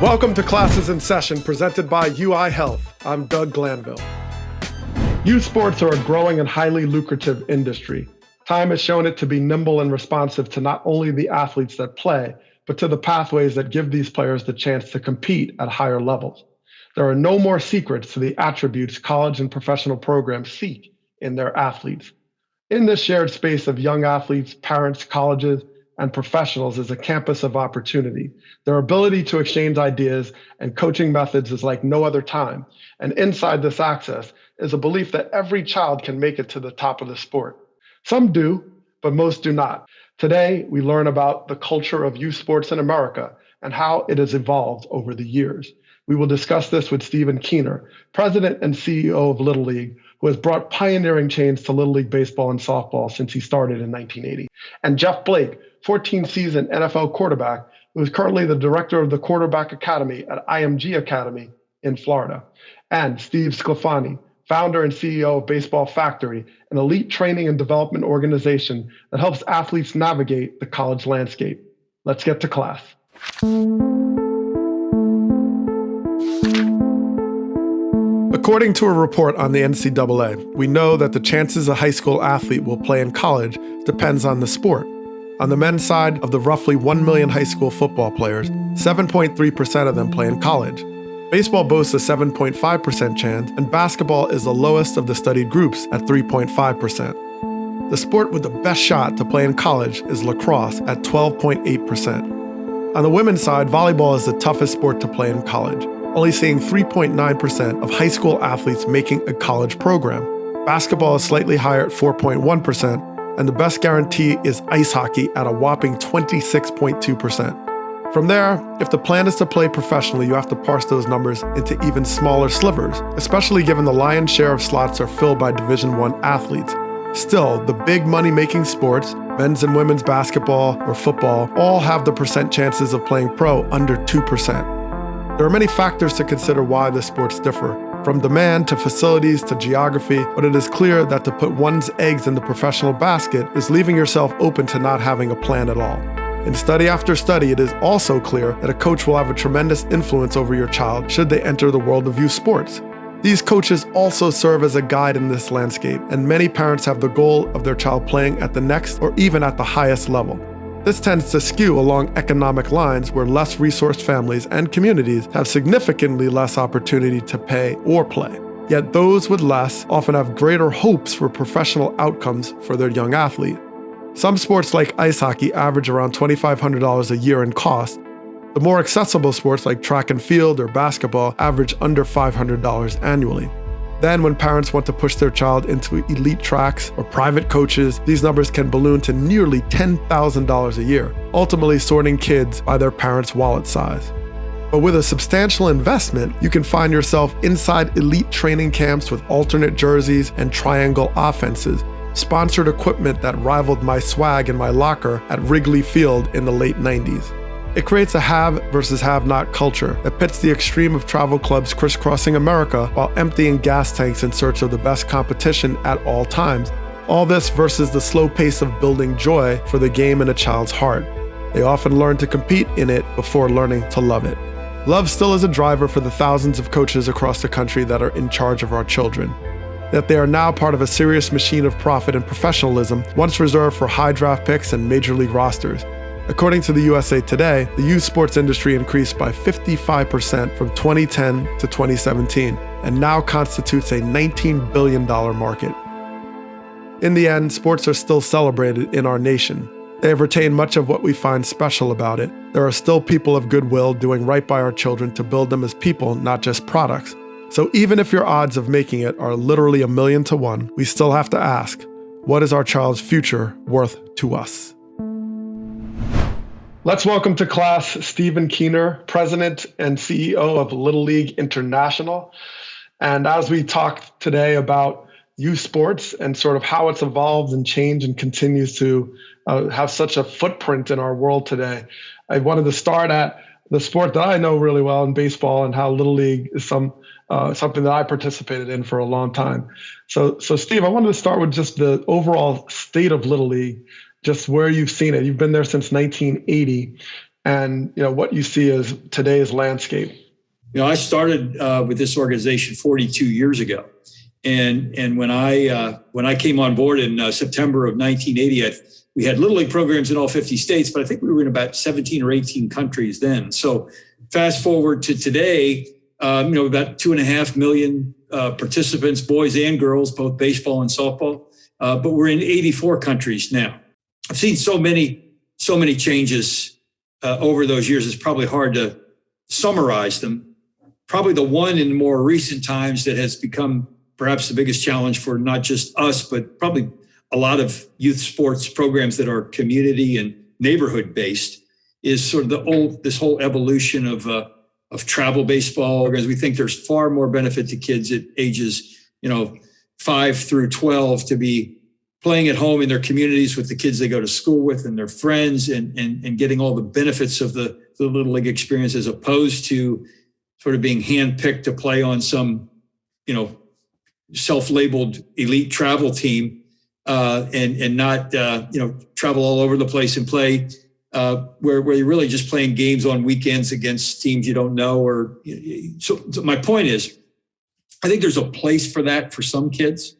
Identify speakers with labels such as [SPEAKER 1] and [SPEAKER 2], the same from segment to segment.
[SPEAKER 1] Welcome to Classes in Session, presented by UI Health. I'm Doug Glanville. Youth sports are a growing and highly lucrative industry. Time has shown it to be nimble and responsive to not only the athletes that play, but to the pathways that give these players the chance to compete at higher levels. There are no more secrets to the attributes college and professional programs seek in their athletes. In this shared space of young athletes, parents, colleges, and professionals is a campus of opportunity. Their ability to exchange ideas and coaching methods is like no other time. And inside this access is a belief that every child can make it to the top of the sport. Some do, but most do not. Today, we learn about the culture of youth sports in America and how it has evolved over the years. We will discuss this with Stephen Keener, President and CEO of Little League, who has brought pioneering change to Little League baseball and softball since he started in 1980. And Jeff Blake, 14-season NFL quarterback, who is currently the director of the Quarterback Academy at IMG Academy in Florida. And Steve Sclafani, founder and CEO of Baseball Factory, an elite training and development organization that helps athletes navigate the college landscape. Let's get to class. According to a report on the NCAA, we know that the chances a high school athlete will play in college depends on the sport. On the men's side of the roughly 1 million high school football players, 7.3% of them play in college. Baseball boasts a 7.5% chance, and basketball is the lowest of the studied groups at 3.5%. The sport with the best shot to play in college is lacrosse at 12.8%. On the women's side, volleyball is the toughest sport to play in college, only seeing 3.9% of high school athletes making a college program. Basketball is slightly higher at 4.1%, and the best guarantee is ice hockey at a whopping 26.2%. From there, if the plan is to play professionally, you have to parse those numbers into even smaller slivers, especially given the lion's share of slots are filled by Division I athletes. Still, the big money-making sports, men's and women's basketball or football, all have the percent chances of playing pro under 2%. There are many factors to consider why the sports differ, from demand to facilities to geography, but it is clear that to put one's eggs in the professional basket is leaving yourself open to not having a plan at all. In study after study, it is also clear that a coach will have a tremendous influence over your child should they enter the world of youth sports. These coaches also serve as a guide in this landscape, and many parents have the goal of their child playing at the next or even at the highest level. This tends to skew along economic lines where less resourced families and communities have significantly less opportunity to pay or play. Yet those with less often have greater hopes for professional outcomes for their young athlete. Some sports like ice hockey average around $2,500 a year in cost. The more accessible sports like track and field or basketball average under $500 annually. Then when parents want to push their child into elite tracks or private coaches, these numbers can balloon to nearly $10,000 a year, ultimately sorting kids by their parents' wallet size. But with a substantial investment, you can find yourself inside elite training camps with alternate jerseys and triangle offenses, sponsored equipment that rivaled my swag in my locker at Wrigley Field in the late 90s. It creates a have versus have-not culture that pits the extreme of travel clubs crisscrossing America while emptying gas tanks in search of the best competition at all times. All this versus the slow pace of building joy for the game in a child's heart. They often learn to compete in it before learning to love it. Love still is a driver for the thousands of coaches across the country that are in charge of our children. That they are now part of a serious machine of profit and professionalism, once reserved for high draft picks and major league rosters. According to the USA Today, the youth sports industry increased by 55% from 2010 to 2017 and now constitutes a $19 billion market. In the end, sports are still celebrated in our nation. They have retained much of what we find special about it. There are still people of goodwill doing right by our children to build them as people, not just products. So even if your odds of making it are literally 1,000,000 to 1, we still have to ask, what is our child's future worth to us? Let's welcome to class Stephen Keener, President and CEO of Little League International. And as we talk today about youth sports and sort of how it's evolved and changed and continues to have such a footprint in our world today, I wanted to start at the sport that I know really well in baseball and how Little League is something that I participated in for a long time. So Steve, I wanted to start with just the overall state of Little League, just where you've seen it. You've been there since 1980. and what you see as today's landscape?
[SPEAKER 2] I started with this organization 42 years ago, and when I came on board in September of 1980, we had Little League programs in all 50 states, but I think we were in about 17 or 18 countries then. So fast forward to today, about 2.5 million participants, boys and girls, both baseball and softball. But we're in 84 countries now. I've seen so many changes over those years. It's probably hard to summarize them. Probably the one in more recent times that has become perhaps the biggest challenge for not just us, but probably a lot of youth sports programs that are community and neighborhood based is sort of this whole evolution of travel baseball. Because we think there's far more benefit to kids at ages, 5 through 12 to be playing at home in their communities with the kids they go to school with and their friends and getting all the benefits of the Little League experience, as opposed to sort of being handpicked to play on some, self-labeled elite travel team and not, travel all over the place and play where you're really just playing games on weekends against teams you don't know. So my point is, I think there's a place for that for some kids,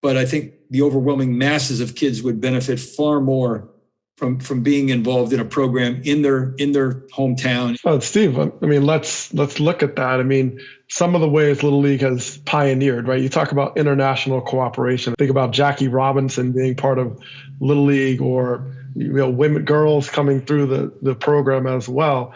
[SPEAKER 2] but I think the overwhelming masses of kids would benefit far more from being involved in a program in their hometown.
[SPEAKER 1] Well, Steve, let's look at that. Some of the ways Little League has pioneered, right? You talk about international cooperation. Think about Jackie Robinson being part of Little League, or women, girls coming through the program as well.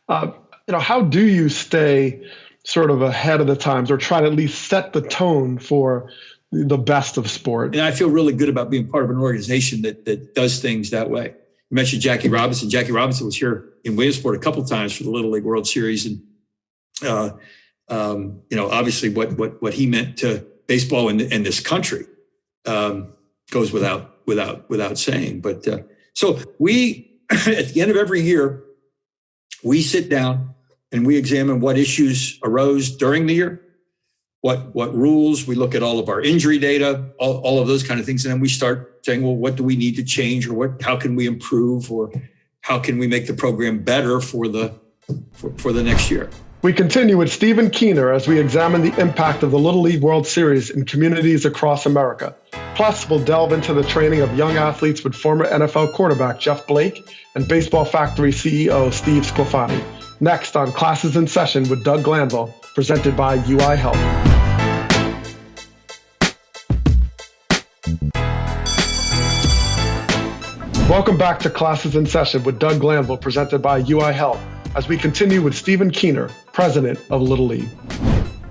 [SPEAKER 1] How do you stay sort of ahead of the times, or try to at least set the tone for the best of sport?
[SPEAKER 2] And I feel really good about being part of an organization that does things that way. You mentioned Jackie Robinson. Jackie Robinson was here in Williamsport a couple of times for the Little League World Series, and obviously what he meant to baseball in this country goes without saying. But so we, at the end of every year, we sit down and we examine what issues arose during the year, what rules. We look at all of our injury data, all of those kind of things, and then we start saying, well, what do we need to change, or how can we improve, or how can we make the program better for the next year?
[SPEAKER 1] We continue with Steve Keener as we examine the impact of the Little League World Series in communities across America. Plus, we'll delve into the training of young athletes with former NFL quarterback Jeff Blake and Baseball Factory CEO Steve Sclafani. Next on Classes in Session with Doug Glanville, presented by UI Health. Welcome back to Classes in Session with Doug Glanville, presented by UI Health, as we continue with Steve Keener, president of Little League.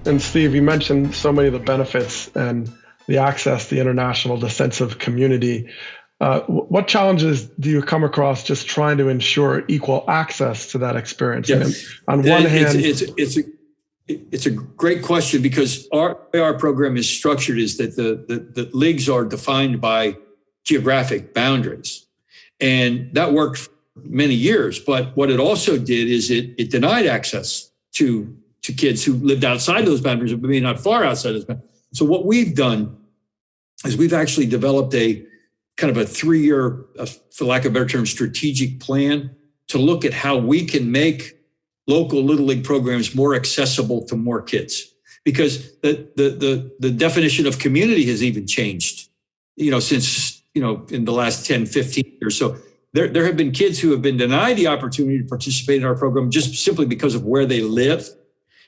[SPEAKER 1] And Steve, you mentioned so many of the benefits and the access, the international, the sense of community. What challenges do you come across just trying to ensure equal access to that experience?
[SPEAKER 2] Yeah.
[SPEAKER 1] On one hand,
[SPEAKER 2] it's a great question, because our program is structured is that the leagues are defined by geographic boundaries, and that worked for many years. But what it also did is it denied access to kids who lived outside those boundaries, but maybe not far outside those boundaries. So what we've done is we've actually developed a kind of a 3-year, for lack of a better term, strategic plan to look at how we can make local Little League programs more accessible to more kids. Because the definition of community has even changed, since, in the last 10, 15 years. So there have been kids who have been denied the opportunity to participate in our program just simply because of where they live.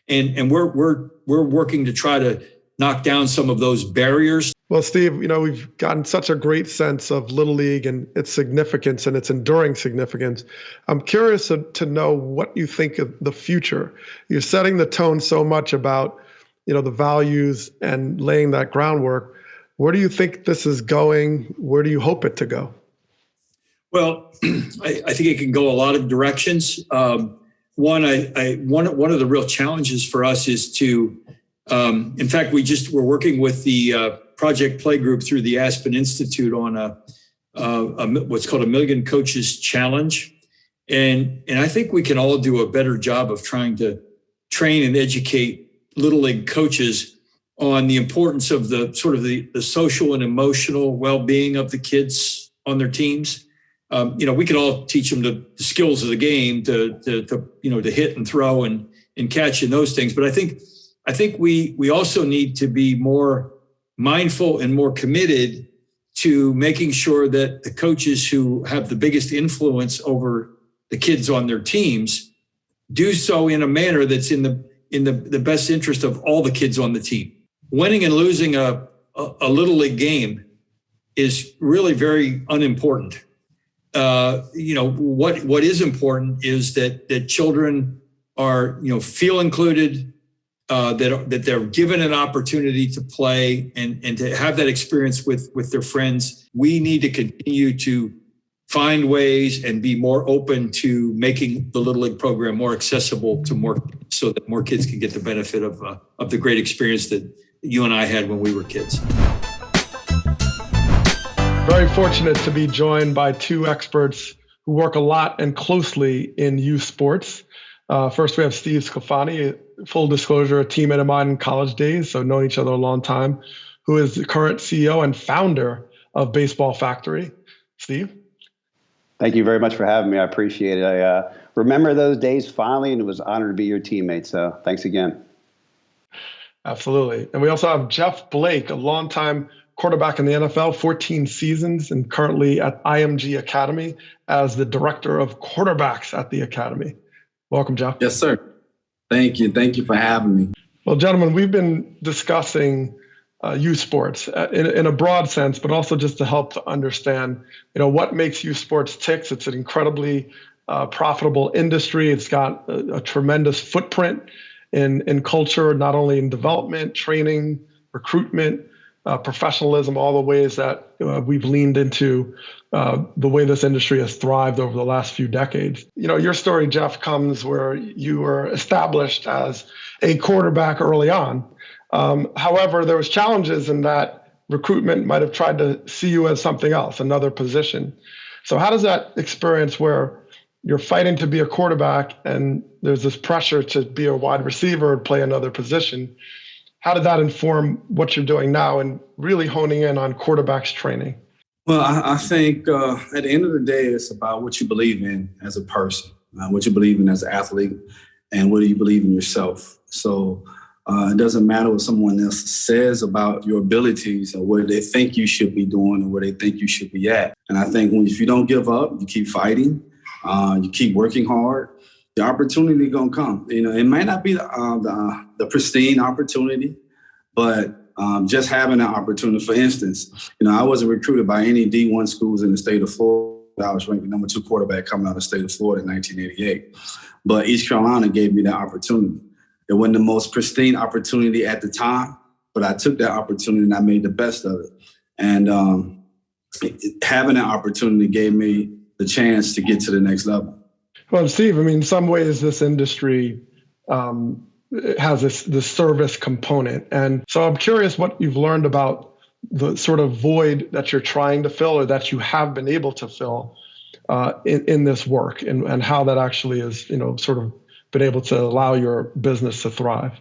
[SPEAKER 2] And we're working to try to knock down some of those barriers.
[SPEAKER 1] Well, Steve, we've gotten such a great sense of Little League and its significance and its enduring significance. I'm curious to know what you think of the future. You're setting the tone so much about, the values and laying that groundwork. Where do you think this is going? Where do you hope it to go?
[SPEAKER 2] Well, I think it can go a lot of directions. One of the real challenges for us is to, in fact, we're working with the Project Play Group through the Aspen Institute on what's called a Million Coaches Challenge. And I think we can all do a better job of trying to train and educate Little League coaches on the importance of the social and emotional well-being of the kids on their teams. we could all teach them the skills of the game to hit and throw and catch and those things. But I think we also need to be more mindful and more committed to making sure that the coaches who have the biggest influence over the kids on their teams do so in a manner that's in the best interest of all the kids on the team. Winning and losing a little league game is really very unimportant. What is important is that children are, feel included, that they're given an opportunity to play and to have that experience with their friends. We need to continue to find ways and be more open to making the Little League program more accessible to more, so that more kids can get the benefit of the great experience that you and I had when we were kids.
[SPEAKER 1] Very fortunate to be joined by two experts who work a lot and closely in youth sports. First, we have Steve Sclafani, full disclosure, a teammate of mine in college days, so known each other a long time, who is the current CEO and founder of Baseball Factory. Steve?
[SPEAKER 3] Thank you very much for having me. I appreciate it. I remember those days fondly, and it was an honor to be your teammate. So thanks again.
[SPEAKER 1] Absolutely. And we also have Jeff Blake, a longtime quarterback in the NFL, 14 seasons, and currently at IMG Academy as the director of quarterbacks at the Academy. Welcome, Jeff.
[SPEAKER 4] Yes, sir. Thank you. Thank you for having me.
[SPEAKER 1] Well, gentlemen, we've been discussing youth sports in a broad sense, but also just to help to understand, what makes youth sports tick. It's an incredibly profitable industry. It's got a tremendous footprint in culture, not only in development, training, recruitment, professionalism, all the ways that we've leaned into the way this industry has thrived over the last few decades. Your story, Jeff, comes where you were established as a quarterback early on. However, there was challenges in that recruitment might have tried to see you as something else, another position. So how does that experience where you're fighting to be a quarterback and there's this pressure to be a wide receiver and play another position, how did that inform what you're doing now and really honing in on quarterbacks training?
[SPEAKER 4] Well, I think at the end of the day, it's about what you believe in as a person, what you believe in as an athlete, and what do you believe in yourself. So it doesn't matter what someone else says about your abilities or what they think you should be doing or where they think you should be at. And I think if you don't give up, you keep fighting, you keep working hard, the opportunity gonna come. It might not be the pristine opportunity, but just having an opportunity. For instance, I wasn't recruited by any D1 schools in the state of Florida. I was ranked the number 2 quarterback coming out of the state of Florida in 1988. But East Carolina gave me that opportunity. It wasn't the most pristine opportunity at the time, but I took that opportunity and I made the best of it. And having that opportunity gave me the chance to get to the next level.
[SPEAKER 1] Well, Steve, in some ways, this industry has this service component. And so I'm curious what you've learned about the sort of void that you're trying to fill or that you have been able to fill in this work and how that actually is, sort of been able to allow your business to thrive.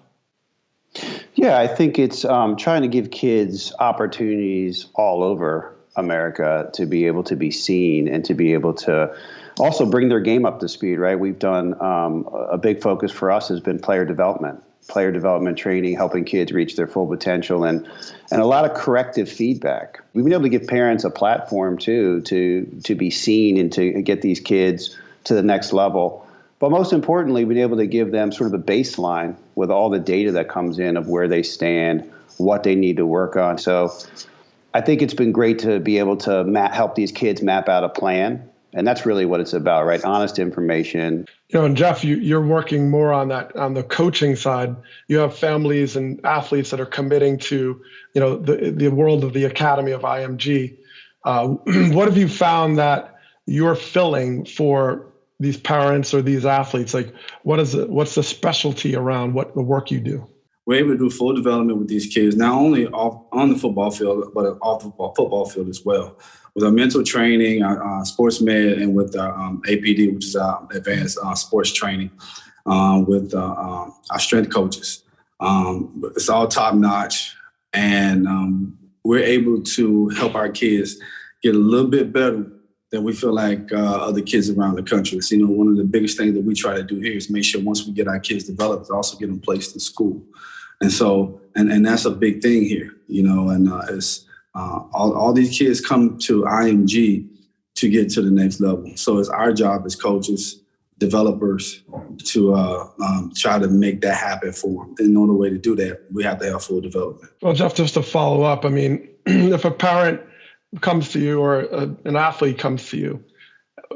[SPEAKER 3] Yeah, I think it's trying to give kids opportunities all over America to be able to be seen and to be able to also bring their game up to speed, right? We've done a big focus for us has been player development training, helping kids reach their full potential, and a lot of corrective feedback. We've been able to give parents a platform too to be seen and to get these kids to the next level. But most importantly, we've been able to give them sort of a baseline with all the data that comes in of where they stand, what they need to work on. So I think it's been great to be able to help these kids map out a plan. And that's really what it's about, right? Honest information.
[SPEAKER 1] And Jeff, you're working more on the coaching side. You have families and athletes that are committing to, the world of the Academy of IMG. What have you found that you're filling for these parents or these athletes? Like, what's the specialty around what the work you do?
[SPEAKER 4] We're able to do full development with these kids, not only on the football field, but off the football field as well. With our mental training, our sports med, and with our APD, which is our advanced sports training, with our strength coaches. It's all top notch, and we're able to help our kids get a little bit better that we feel like other kids around the country. So, one of the biggest things that we try to do here is make sure once we get our kids developed, also get them placed in school. And so, and that's a big thing here, and it's all these kids come to IMG to get to the next level. So it's our job as coaches, developers, to try to make that happen for them. In order way to do that, we have to have full development.
[SPEAKER 1] Well, Jeff, just to follow up, I mean, if a parent comes to you or an athlete comes to you,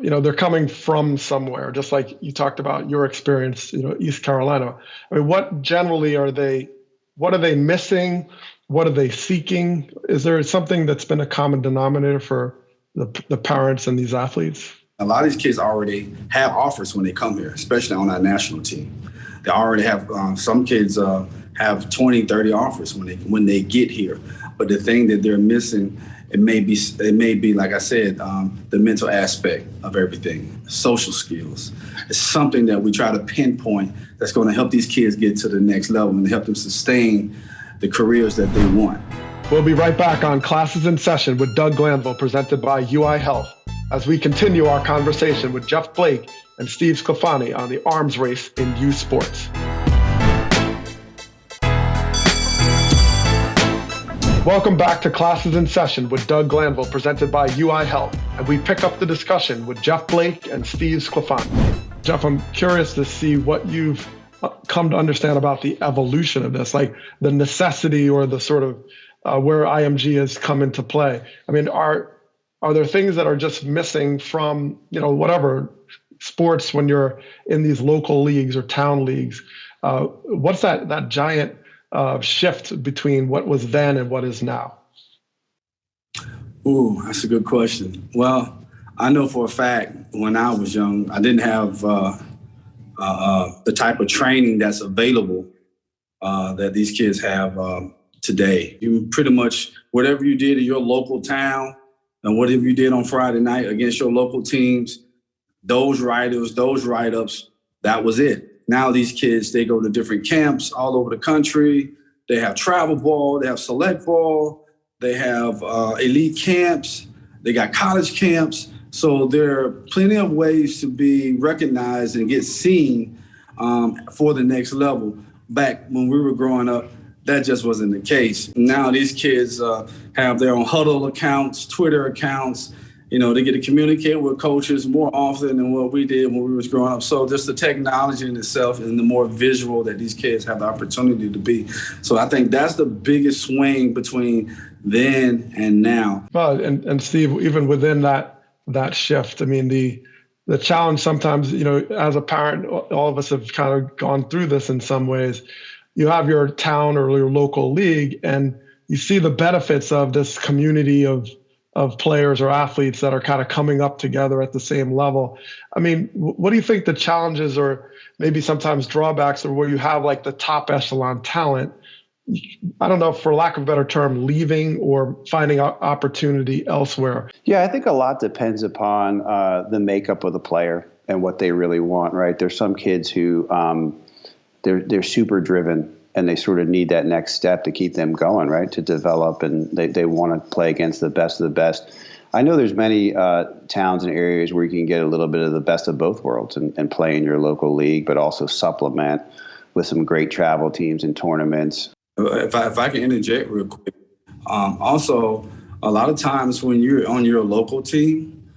[SPEAKER 1] they're coming from somewhere, just like you talked about your experience, East Carolina. I mean, what are they missing? What are they seeking? Is there something that's been a common denominator for the parents and these athletes?
[SPEAKER 4] A lot of these kids already have offers when they come here, especially on our national team. They already have, some kids have 20, 30 offers when they get here. But the thing that they're missing, it may be, like I said, the mental aspect of everything, social skills. It's something that we try to pinpoint that's going to help these kids get to the next level and help them sustain the careers that they want.
[SPEAKER 1] We'll be right back on Classes in Session with Doug Glanville, presented by UI Health, as we continue our conversation with Jeff Blake and Steve Sclafani on the arms race in youth sports. Welcome back to Classes in Session with Doug Glanville, presented by UI Health, and we pick up the discussion with Jeff Blake and Steve Sclafani. Jeff, I'm curious to see what you've come to understand about the evolution of this, like the necessity or the sort of where IMG has come into play. I mean, are there things that are just missing from, whatever sports when you're in these local leagues or town leagues? What's that giant shift between what was then and what is now?
[SPEAKER 4] Ooh, that's a good question. Well, I know for a fact when I was young, I didn't have the type of training that's available that these kids have today. You pretty much, whatever you did in your local town and whatever you did on Friday night against your local teams, those write-ups, that was it. Now these kids, they go to different camps all over the country. They have travel ball, they have select ball, they have elite camps, they got college camps. So there are plenty of ways to be recognized and get seen for the next level. Back when we were growing up, that just wasn't the case. Now these kids have their own huddle accounts, Twitter accounts. They get to communicate with coaches more often than what we did when we was growing up. So just the technology in itself and the more visual that these kids have the opportunity to be. So I think that's the biggest swing between then and now.
[SPEAKER 1] Well, and Steve, even within that shift, I mean, the challenge sometimes, as a parent, all of us have kind of gone through this in some ways. You have your town or your local league, and you see the benefits of this community of players or athletes that are kind of coming up together at the same level. I mean, what do you think the challenges or maybe sometimes drawbacks are where you have like the top echelon talent, I don't know, for lack of a better term, leaving or finding opportunity elsewhere?
[SPEAKER 3] Yeah, I think a lot depends upon the makeup of the player and what they really want, right? There's some kids who they're super driven and they sort of need that next step to keep them going, right, to develop, and they want to play against the best of the best. I know there's many towns and areas where you can get a little bit of the best of both worlds and play in your local league, but also supplement with some great travel teams and tournaments.
[SPEAKER 4] If I can interject real quick, also a lot of times when you're on your local team,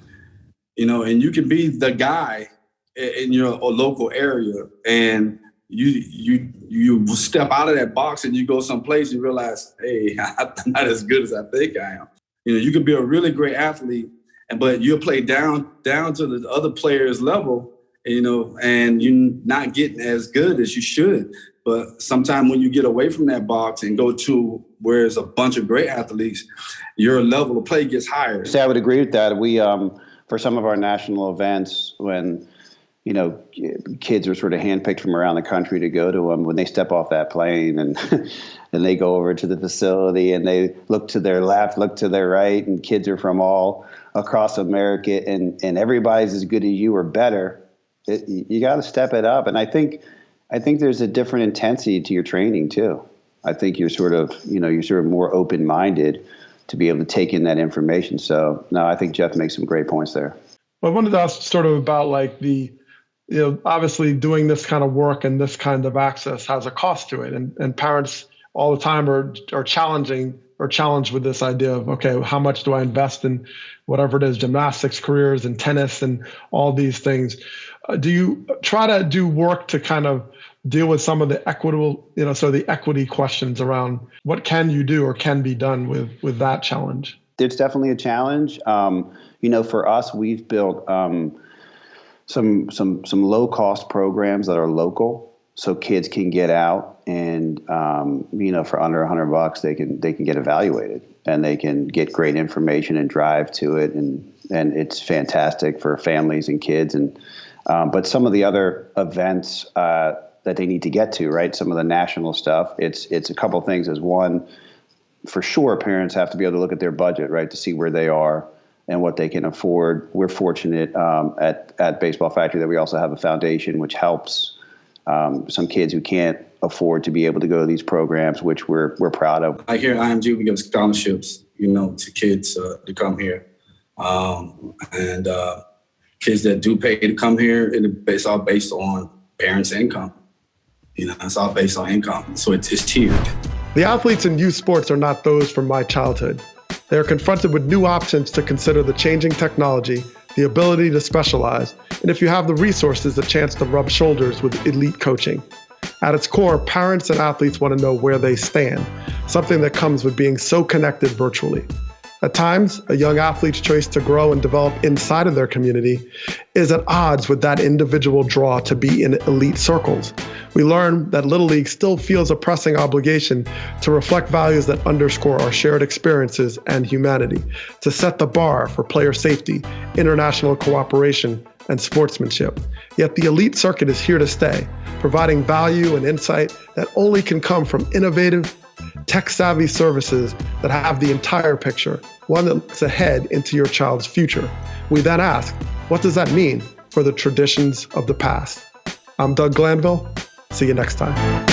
[SPEAKER 4] and you can be the guy in your local area, and you step out of that box and you go someplace, you realize, hey, I'm not as good as I think I am. You could be a really great athlete, but you'll play down to the other players' level, and you're not getting as good as you should. But sometimes when you get away from that box and go to where there's a bunch of great athletes, your level of play gets higher.
[SPEAKER 3] So I would agree with that. We, for some of our national events, when kids are sort of handpicked from around the country to go to them, when they step off that plane and and they go over to the facility and they look to their left, look to their right, and kids are from all across America, and everybody's as good as you or better. You got to step it up. And I think there's a different intensity to your training too. I think you're sort of more open-minded to be able to take in that information. So no, I think Jeff makes some great points there.
[SPEAKER 1] Well, I wanted to ask sort of about like obviously doing this kind of work and this kind of access has a cost to it. And parents all the time are challenged with this idea of, okay, how much do I invest in whatever it is, gymnastics careers and tennis and all these things? Do you try to do work to kind of deal with some of the the equity questions around what can you do or can be done with that challenge?
[SPEAKER 3] It's definitely a challenge. For us, we've built some low cost programs that are local, so kids can get out and for under $100 they can get evaluated and they can get great information and drive to it, and it's fantastic for families and kids. And but some of the other events that they need to get to, right? Some of the national stuff. It's a couple of things. As one, for sure, parents have to be able to look at their budget, right, to see where they are and what they can afford. We're fortunate at Baseball Factory that we also have a foundation which helps some kids who can't afford to be able to go to these programs, which we're proud of.
[SPEAKER 4] Like here at IMG, we give scholarships, to kids to come here, and kids that do pay to come here, it's all based on parents' income. It's all based on income, so it's tiered.
[SPEAKER 1] The athletes in youth sports are not those from my childhood. They are confronted with new options to consider the changing technology, the ability to specialize, and if you have the resources, the chance to rub shoulders with elite coaching. At its core, parents and athletes want to know where they stand, something that comes with being so connected virtually. At times, a young athlete's choice to grow and develop inside of their community is at odds with that individual draw to be in elite circles. We learn that Little League still feels a pressing obligation to reflect values that underscore our shared experiences and humanity, to set the bar for player safety, international cooperation, and sportsmanship. Yet the elite circuit is here to stay, providing value and insight that only can come from innovative, tech-savvy services that have the entire picture, one that looks ahead into your child's future. We then ask, what does that mean for the traditions of the past? I'm Doug Glanville. See you next time.